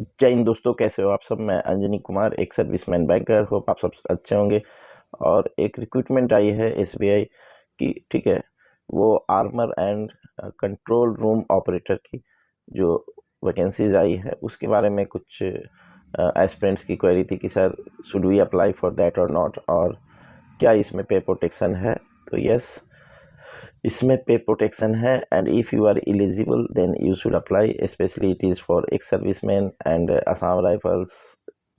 जय हिंद दोस्तों, कैसे हो आप सब। मैं अंजनी कुमार, एक सर्विसमैन बैंकर। होप आप सब अच्छे होंगे। और एक रिक्रूटमेंट आई है एसबीआई की, ठीक है, वो armour and control room operator की जो वैकेंसीज आई है उसके बारे में कुछ एस्पिरेंट्स की क्वेरी थी कि sir should we apply for that or not, और क्या इसमें पे प्रोटेक्शन है। तो यस, इसमें पे प्रोटेक्शन है and if you are eligible then you should apply. Specially it is for ex serviceman and Assam Rifles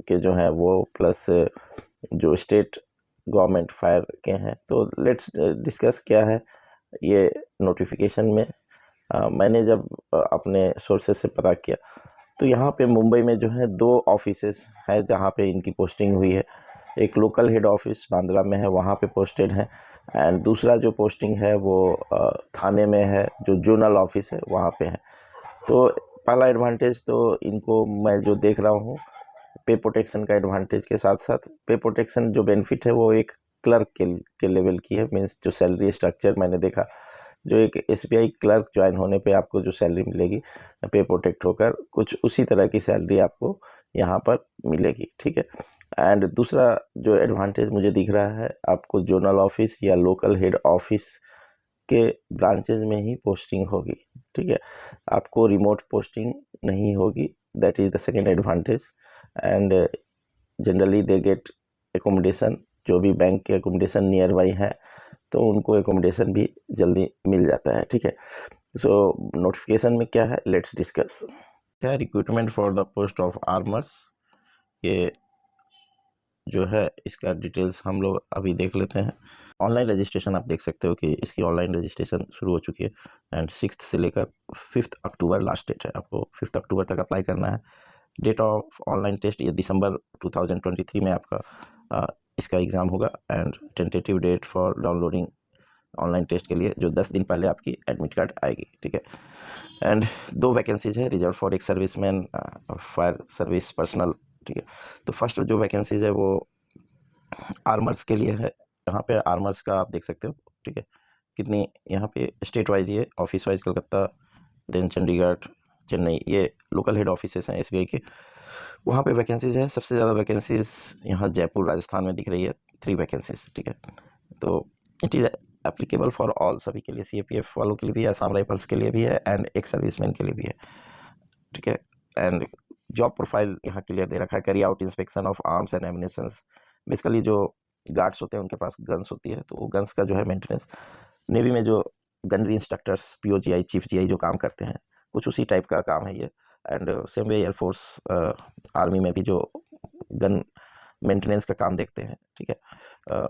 के जो हैं वो, प्लस जो स्टेट गवर्नमेंट फायर के हैं। तो लेट्स डिस्कस क्या है ये नोटिफिकेशन में। मैंने जब अपने सोर्सेज से पता किया तो यहाँ पे मुंबई में जो है 2 ऑफिसेस हैं जहाँ पे इनकी पोस्टिंग हुई है। एक लोकल हेड ऑफिस बांद्रा में है, वहाँ पे पोस्टेड है, एंड दूसरा जो पोस्टिंग है वो थाने में है, जो जोनल ऑफिस है वहाँ पे है। तो पहला एडवांटेज तो इनको मैं जो देख रहा हूँ, पे प्रोटेक्शन का एडवांटेज के साथ साथ पे प्रोटेक्शन जो बेनिफिट है वो एक क्लर्क के लेवल की है। मीन्स जो सैलरी स्ट्रक्चर मैंने देखा, जो एक एसबीआई क्लर्क ज्वाइन होने पे आपको जो सैलरी मिलेगी पे प्रोटेक्ट होकर, कुछ उसी तरह की सैलरी आपको यहाँ पर मिलेगी, ठीक है। एंड दूसरा जो एडवांटेज मुझे दिख रहा है, आपको जोनल ऑफिस या लोकल हेड ऑफिस के ब्रांचेज में ही पोस्टिंग होगी, ठीक है। आपको रिमोट पोस्टिंग नहीं होगी, that is the second advantage. And generally they get accommodation, जो भी बैंक के एकोमोडेशन नियर बाई है तो उनको एकोमोडेशन भी जल्दी मिल जाता है, ठीक है। सो नोटिफिकेशन में क्या है, लेट्स डिस्कस। क्या है, recruitment for the post of armours, ये जो है इसका डिटेल्स हम लोग अभी देख लेते हैं। ऑनलाइन रजिस्ट्रेशन आप देख सकते हो कि इसकी ऑनलाइन रजिस्ट्रेशन शुरू हो चुकी है एंड 6 से लेकर 5 अक्टूबर लास्ट डेट है। आपको 5 अक्टूबर तक अप्लाई करना है। डेट ऑफ ऑनलाइन टेस्ट ये दिसंबर 2023 में आपका इसका एग्ज़ाम होगा। And tentative date for downloading online test के लिए जो 10 दिन पहले आपकी एडमिट कार्ड आएगी, ठीक है। एंड 2 वैकेंसीज है, रिजर्व फॉर एक सर्विसमैन, फायर सर्विस पर्सनल, ठीक है। तो फर्स्ट जो वैकेंसीज है वो आर्मर्स के लिए है। यहाँ पे आर्मर्स का आप देख सकते हो, ठीक है, कितनी यहाँ पे स्टेट वाइज, ये office wise Calcutta, then Chandigarh, Chennai, ये लोकल हेड ऑफिसेस हैं एसबीआई के, वहाँ पे वैकेंसीज है। सबसे ज़्यादा वैकेंसीज यहाँ जयपुर राजस्थान में दिख रही है, 3 वैकेंसीज, ठीक है। तो it is applicable for all, सभी के लिए, सीएपीएफ वालों के लिए भी है, असम राइफल्स के लिए भी है, एंड एक सर्विसमैन के लिए भी है, ठीक है। एंड जॉब प्रोफाइल यहाँ क्लियर दे रखा है, carry out inspection of arms and emanations. Basically जो गार्ड्स होते हैं उनके पास गन्स होती है, तो वो गन्स का जो है मेंटेनेंस। नेवी में जो गनरी इंस्ट्रक्टर्स, पीओजीआई, चीफ जीआई जो काम करते हैं, कुछ उसी टाइप का काम है ये। And same way air force, army में भी जो गन मेंटेनेंस का काम देखते हैं, ठीक है,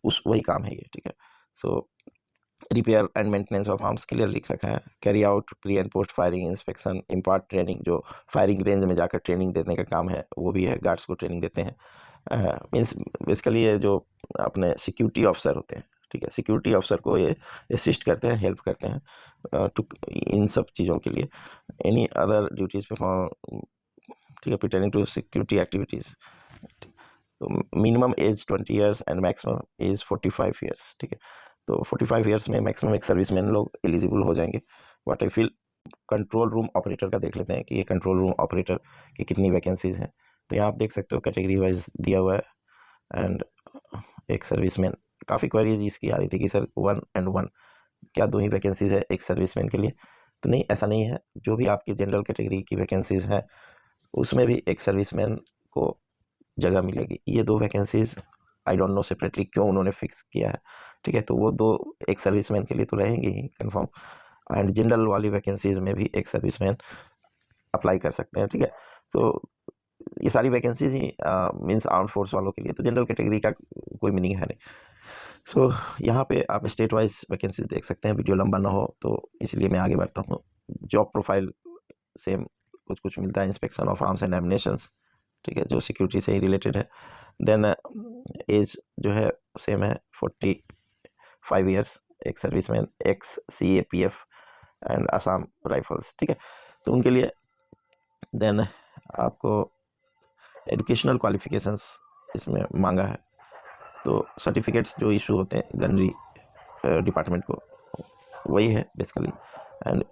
उस वही काम है ये, ठीक है। So repair and maintenance of arms clear लिख रखा है। Carry out pre and post firing inspection, impart training, जो फायरिंग रेंज में जाकर ट्रेनिंग देने का काम है वो भी है, गार्ड्स को ट्रेनिंग देते हैं। मीन्स बेसिकली ये जो अपने सिक्योरिटी ऑफिसर होते हैं, ठीक है, सिक्योरिटी ऑफिसर को ये असिस्ट करते हैं, हेल्प करते हैं टू इन सब चीज़ों के लिए। एनी अदर ड्यूटीज़ परफॉर्म, ठीक है, pertaining टू सिक्योरिटी एक्टिविटीज़। तो minimum age 20 years and maximum age 45 years, ठीक है। तो 45 ईयर्स में मैक्सिमम एक सर्विसमैन लोग एलिजिबल हो जाएंगे, what I feel. Control room operator का देख लेते हैं कि ये कंट्रोल रूम ऑपरेटर की कितनी वैकेंसीज हैं। तो यहाँ आप देख सकते हो कैटेगरी वाइज दिया हुआ है। एंड एक सर्विसमैन, काफ़ी क्वेरीज इसकी आ रही थी कि सर 1 and 1 क्या 2 ही वैकेंसीज है एक सर्विसमैन के लिए। तो नहीं, ऐसा नहीं है। जो भी आपकी जनरल कैटेगरी की वैकेंसीज हैं उसमें भी एक सर्विसमैन को जगह मिलेगी। ये 2 vacancies I don't know separately क्यों उन्होंने फिक्स किया है, ठीक है। तो वो 2 एक सर्विसमैन के लिए तो रहेंगी ही कंफर्म। एंड जनरल वाली वैकेंसीज में भी एक सर्विसमैन अप्लाई कर सकते हैं, ठीक है। तो ये सारी वैकेंसीज ही मीन्स आर्म फोर्स वालों के लिए, तो जनरल कैटेगरी का कोई मीनिंग है नहीं। सो यहाँ पे आप स्टेट वाइज वैकेंसीज देख सकते हैं। वीडियो लंबा ना हो तो इसलिए मैं आगे बढ़ता हूँ। जॉब प्रोफाइल सेम कुछ कुछ मिलता है, inspection of arms and emanations, ठीक है, जो सिक्योरिटी से ही रिलेटेड है। देन एज जो है सेम है, 45 ईयर्स, एक serviceman, x CAPF and Assam rifles, ठीक है, तो उनके लिए। देन आपको एजुकेशनल क्वालिफिकेशंस इसमें मांगा है, तो सर्टिफिकेट्स जो इशू होते हैं गनरी डिपार्टमेंट को वही है बेसिकली। एंड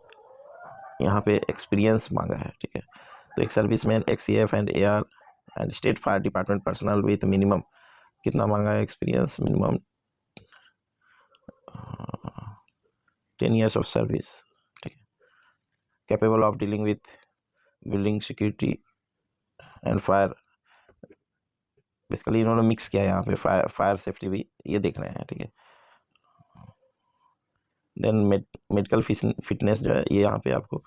यहाँ पे एक्सपीरियंस मांगा है, ठीक है। तो एक serviceman, XCF and AR and state fire department personal with minimum कितना मांगा है experience, minimum 10 years of service, ठीक है। Capable of dealing with building security and fire, basically इन्होंने मिक्स किया है यहाँ पे, फायर सेफ्टी भी ये देख रहे हैं, ठीक है। देन मेडिकल फिटनेस जो है ये यहाँ पे आपको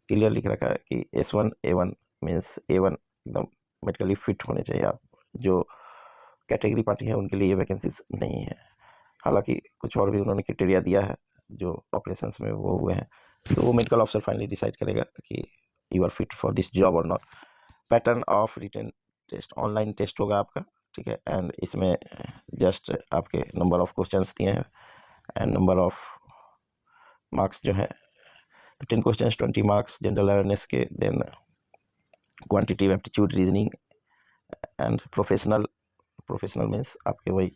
क्लियर लिख रखा है कि S1 A1 मीन्स A1 एकदम मेडिकली फिट होने चाहिए आप। जो कैटेगरी पार्टी है उनके लिए ये वैकेंसीज नहीं है, हालांकि कुछ और भी उन्होंने क्राइटेरिया दिया है जो ऑपरेशंस में वो हुए हैं, तो वो मेडिकल ऑफिसर फाइनली डिसाइड करेगा कि you are fit for this job और not. Pattern of written test, online test होगा आपका, ठीक है। एंड इसमें जस्ट आपके नंबर ऑफ क्वेश्चंस दिए हैं एंड नंबर ऑफ मार्क्स जो है 10 क्वेश्चंस 20 मार्क्स जनरल अवेयरनेस के, then quantity aptitude reasoning and professional means आपके वही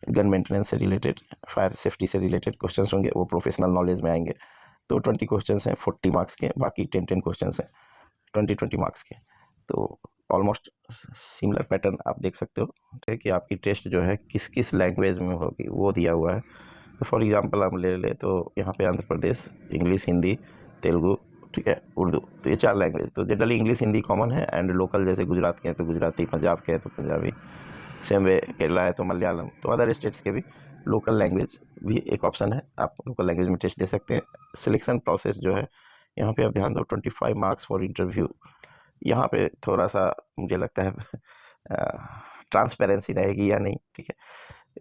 गन मेंटेनेंस से रिलेटेड, फायर सेफ्टी से रिलेटेड क्वेश्चंस होंगे, वो प्रोफेशनल नॉलेज में आएंगे। तो 20 क्वेश्चंस हैं 40 मार्क्स के, बाकी 10 क्वेश्चंस हैं 20 मार्क्स के। तो ऑलमोस्ट सिमिलर पैटर्न आप देख सकते हो, ठीक है, कि आपकी टेस्ट जो है किस किस लैंग्वेज में होगी वो दिया हुआ है। तो फॉर एग्जांपल हम ले ले तो यहाँ पे आंध्र प्रदेश, इंग्लिश, हिंदी, तेलुगु, ठीक है, उर्दू, तो ये 4 लैंग्वेज। तो जनरली इंग्लिश हिंदी कॉमन है एंड लोकल जैसे गुजरात के हैं तो गुजराती, पंजाब के हैं तो पंजाबी, सेम वे केरला है तो मलयालम, तो अदर स्टेट्स के भी लोकल लैंग्वेज भी एक ऑप्शन है, आप लोकल लैंग्वेज में टेस्ट दे सकते हैं। सिलेक्शन प्रोसेस जो है यहाँ पे आप ध्यान दो, 25 मार्क्स फॉर इंटरव्यू। यहाँ पे थोड़ा सा मुझे लगता है ट्रांसपेरेंसी रहेगी या नहीं, ठीक है।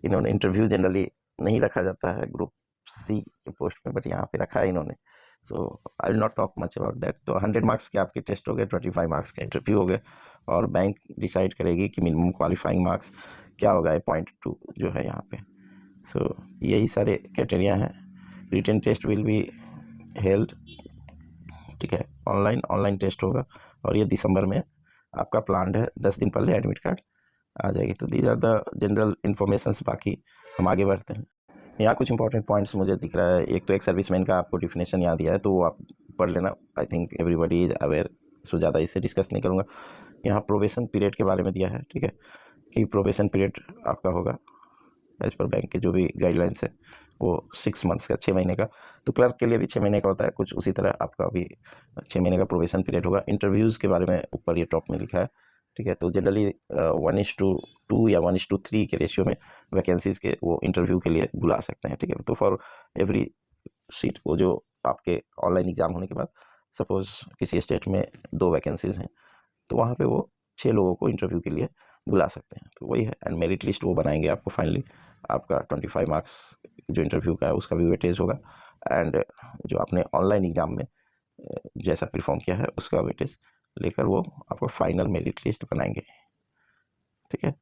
इन्होंने इंटरव्यू जनरली नहीं रखा जाता है ग्रुप C के पोस्ट में, बट यहाँ पे रखा है इन्होंने, so I will not talk much about that. तो 100 मार्क्स के आपके टेस्ट हो गए, 25 मार्क्स का इंटरव्यू हो गए, और बैंक डिसाइड करेगी कि मिनिमम क्वालिफाइंग मार्क्स क्या होगा, 0.2 जो है यहाँ पे। सो यही सारे क्राइटेरिया हैं। Written test will be held, ठीक है, ऑनलाइन टेस्ट होगा, और ये दिसंबर में आपका प्लान है। 10 दिन पहले एडमिट कार्ड आ जाएगी। तो these are the general informations. बाकी हम आगे बढ़ते हैं। यहाँ कुछ इंपॉर्टेंट पॉइंट्स मुझे दिख रहा है। एक तो एक सर्विसमैन का आपको डिफिनेशन यहाँ दिया है, तो वो आप पढ़ लेना, I think everybody is aware, so ज़्यादा इससे डिस्कस नहीं करूँगा। यहाँ प्रोबेशन पीरियड के बारे में दिया है, ठीक है, कि प्रोबेशन पीरियड आपका होगा एज पर बैंक के जो भी गाइडलाइंस है वो 6 मंथ्स का, 6 महीने का। तो क्लर्क के लिए भी 6 महीने का होता है, कुछ उसी तरह आपका भी 6 महीने का प्रोबेशन पीरियड होगा। इंटरव्यूज़ के बारे में ऊपर ये टॉप में लिखा है, ठीक है। तो जनरली 1:2 या 1:3 के रेशियो में वैकेंसीज़ के वो इंटरव्यू के लिए बुला सकते हैं, ठीक है। तो फॉर एवरी सीट, वो जो आपके ऑनलाइन एग्ज़ाम होने के बाद सपोज़ किसी स्टेट में 2 वैकेंसीज़ हैं, तो वहाँ पे वो 6 लोगों को इंटरव्यू के लिए बुला सकते हैं। तो वही है, एंड मेरिट लिस्ट वो बनाएंगे आपको फाइनली। आपका 25 मार्क्स जो इंटरव्यू का है उसका भी वेटेज होगा, एंड जो आपने ऑनलाइन एग्ज़ाम में जैसा परफॉर्म किया है उसका वेटेज लेकर वो आपको फाइनल मेरिट लिस्ट बनाएंगे, ठीक है।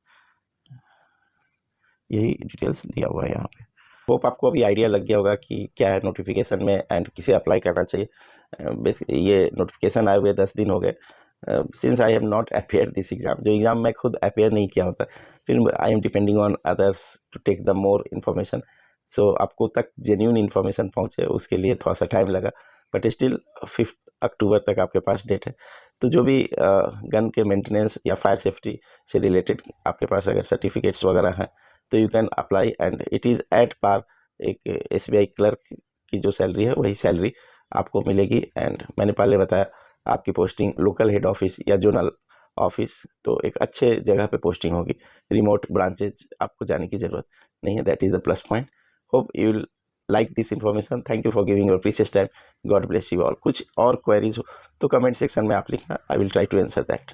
यही डिटेल्स दिया हुआ है यहाँ पे। होप आपको अभी आइडिया लग गया होगा कि क्या है नोटिफिकेशन में एंड किसे अप्लाई करना चाहिए। बेसिकली ये नोटिफिकेशन आए हुए 10 दिन हो गए। Since I have not appear this exam, जो एग्ज़ाम मैं खुद अपेयर नहीं किया होता, फिर I am depending on others to take the more information. So आपको तक जेन्यून इन्फॉर्मेशन पहुँचे उसके लिए थोड़ा सा टाइम लगा, बट स्टिल 5 अक्टूबर तक आपके पास डेट है। तो जो भी गन के मेंटेनेंस या फायर सेफ्टी से रिलेटेड आपके पास अगर सर्टिफिकेट्स वगैरह हैं तो you can apply, and it is at par एक SBI क्लर्क की जो सैलरी है वही सैलरी आपको मिलेगी। एंड मैंने पहले बताया आपकी पोस्टिंग लोकल हेड ऑफिस या जोनल ऑफिस, तो एक अच्छे जगह पे पोस्टिंग होगी। रिमोट ब्रांचेज आपको जाने की ज़रूरत नहीं है, that is the plus point. Hope you will like this information. Thank you for giving your precious time. God bless you all. कुछ और क्वेरीज हो तो कमेंट सेक्शन में आप लिखना, I will try to answer that.